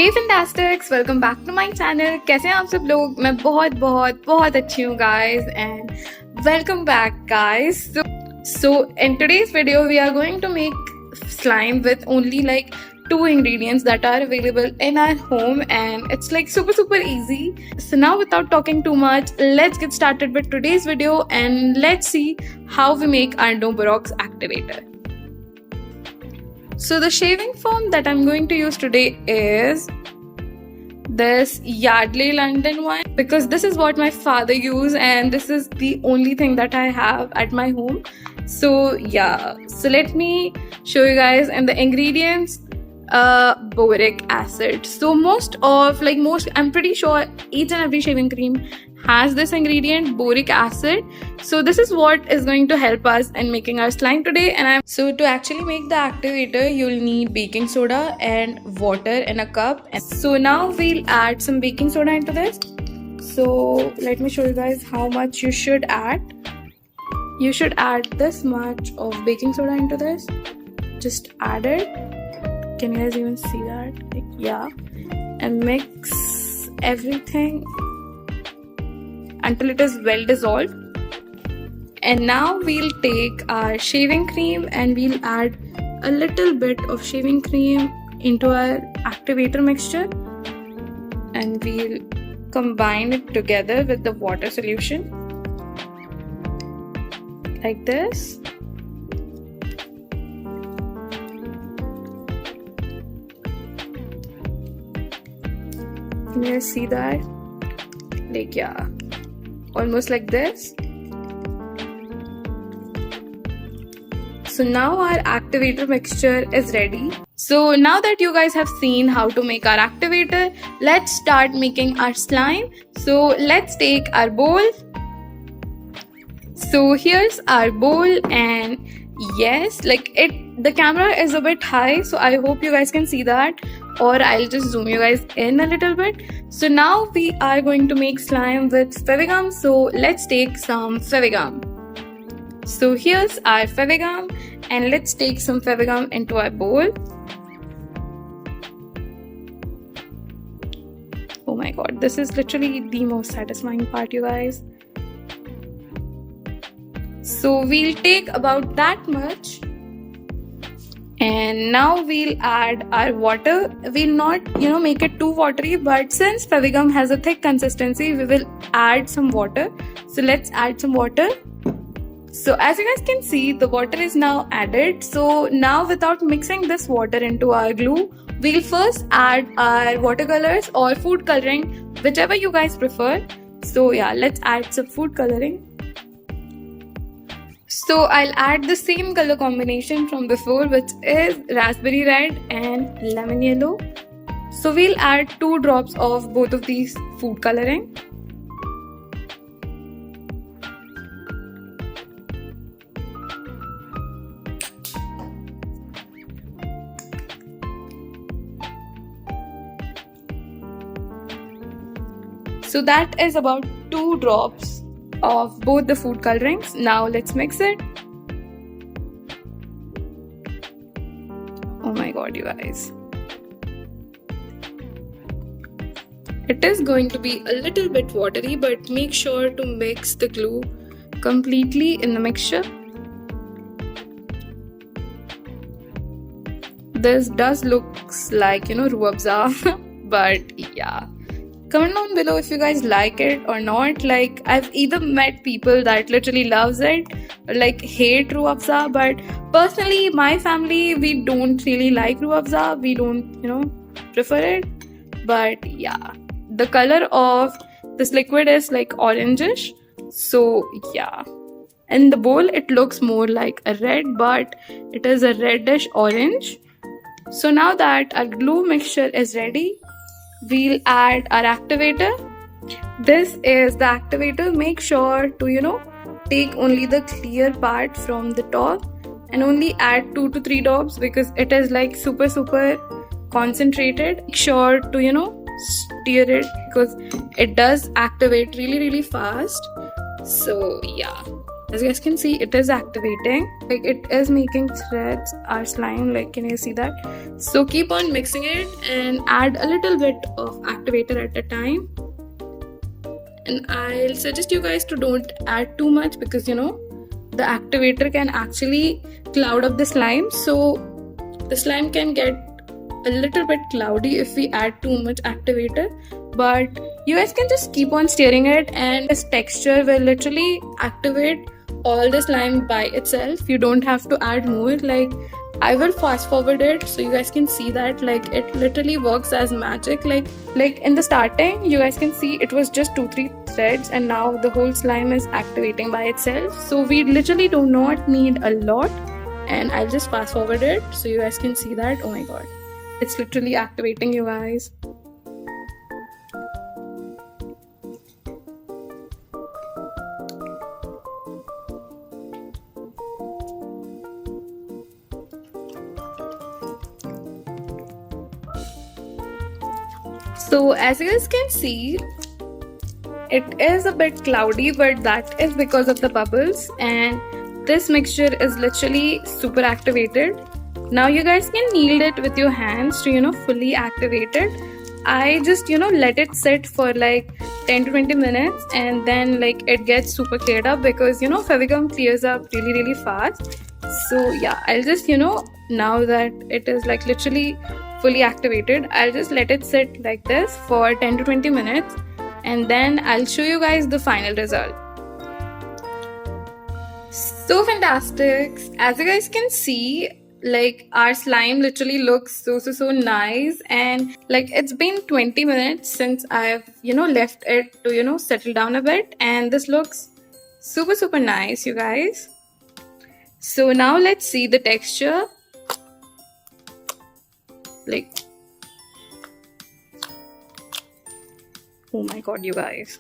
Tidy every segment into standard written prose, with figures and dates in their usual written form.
Hey fantastics, welcome back to my channel. कैसे हैं आप सब लोग? मैं बहुत बहुत बहुत अच्छी हूँ guys, and welcome back guys. So in today's video we are going to make slime with only like two ingredients that are available in our home, and it's like super easy. So now without talking too much, let's get started with today's video and let's see how we make our No Borax activator. So the shaving foam that I'm going to use today is this Yardley London one, because this is what my father used and this is the only thing that I have at my home. So yeah, so let me show you guys. And the ingredients, boric acid. So most I'm pretty sure each and every shaving cream has this ingredient, boric acid. So this is what is going to help us in making our slime today. So to actually make the activator, you'll need baking soda and water in a cup. So now we'll add some baking soda into this. So let me show you guys how much you should add. You should add this much of baking soda into this. Just add it. Can you guys even see that? Like, yeah. And mix everything until it is well dissolved. And now we'll take our shaving cream and we'll add a little bit of shaving cream into our activator mixture, and we'll combine it together with the water solution like this. Can you guys see that? Like, yeah, almost like this. So now our activator mixture is ready. So now that you guys have seen how to make our activator, let's start making our slime. So let's take our bowl. So here's our bowl, and yes, the camera is a bit high, so I hope you guys can see that, or I'll just zoom you guys in a little bit. So now we are going to make slime with fevigum. So let's take some fevigum. So here's our fevigum, and let's take some fevigum into our bowl. Oh my god, this is literally the most satisfying part, you guys. So we'll take about that much, and now we'll add our water. We'll not make it too watery, but since fevigum has a thick consistency, we will add some water. So let's add some water. So as you guys can see, the water is now added. So now without mixing this water into our glue, we'll first add our watercolors or food coloring, whichever you guys prefer. So yeah, let's add some food coloring. So I'll add the same color combination from before, which is raspberry red and lemon yellow. So we'll add 2 drops of both of these food coloring. So that is about 2 drops of both the food colorings. Now let's mix it. Oh my god, you guys. It is going to be a little bit watery, but make sure to mix the glue completely in the mixture. This does looks like, ruabza, but yeah. Comment down below if you guys like it or not. Like, I've either met people that literally loves it or like hate ruabza, but personally, my family, we don't really like ruabza. We don't, prefer it. But yeah, the color of this liquid is like orangish. So yeah, in the bowl, it looks more like a red, but it is a reddish orange. So now that our glue mixture is ready, we'll add our activator. This is the activator. Make sure to take only the clear part from the top and only add 2 to 3 drops, because it is like super concentrated. Make sure to stir it, because it does activate really fast. So yeah, As you guys can see, it is activating, like it is making threads, our slime, like can you see that? So keep on mixing it and add a little bit of activator at a time. And I'll suggest you guys to don't add too much, because you know the activator can actually cloud up the slime, so the slime can get a little bit cloudy if we add too much activator. But you guys can just keep on stirring it, and this texture will literally activate all the slime by itself. You don't have to add more. Like I will fast forward it so you guys can see that like it literally works as magic. Like in the starting you guys can see it was just 2-3 threads, and now the whole slime is activating by itself. So we literally do not need a lot, and I'll just fast forward it so you guys can see that. Oh my god, it's literally activating, you guys. So as you guys can see, it is a bit cloudy, but that is because of the bubbles, and this mixture is literally super activated. Now you guys can knead it with your hands to fully activate it. I just let it sit for like 10 to 20 minutes, and then like it gets super cleared up, because Fevicum clears up really fast. So yeah, I'll just now that it is like literally fully activated, I'll just let it sit like this for 10 to 20 minutes, and then I'll show you guys the final result. So fantastic. As you guys can see, like our slime literally looks so nice, and like it's been 20 minutes since I've left it to settle down a bit, and this looks super nice, you guys. So now let's see the texture. Like, oh my god, you guys,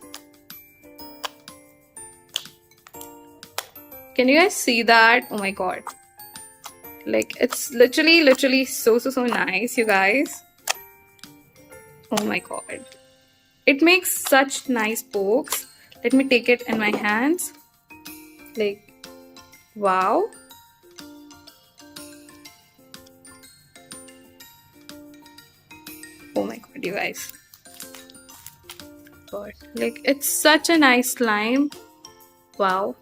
can you guys see that? Oh my god, like it's literally so nice, you guys. Oh my god, it makes such nice pokes. Let me take it in my hands. Like, wow. Oh my god, you guys. God, like it's such a nice slime. Wow.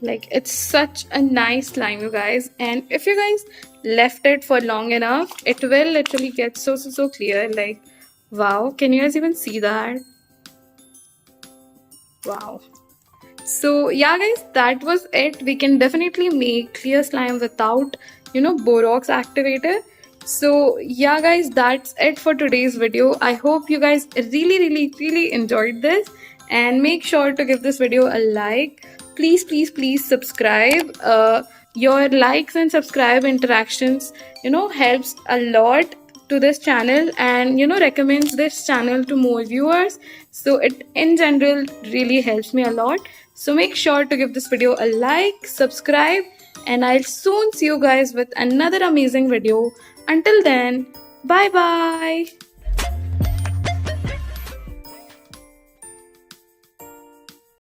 Like it's such a nice slime, you guys. And if you guys left it for long enough, it will literally get so clear. Like, wow. Can you guys even see that? Wow. So yeah guys, that was it. We can definitely make clear slime without borax activator. So yeah guys, that's it for today's video. I hope you guys really enjoyed this, and make sure to give this video a like. Please subscribe. Your likes and subscribe interactions helps a lot to this channel, and recommends this channel to more viewers. So it in general really helps me a lot. So make sure to give this video a like, subscribe, and I'll soon see you guys with another amazing video. Until then, bye bye.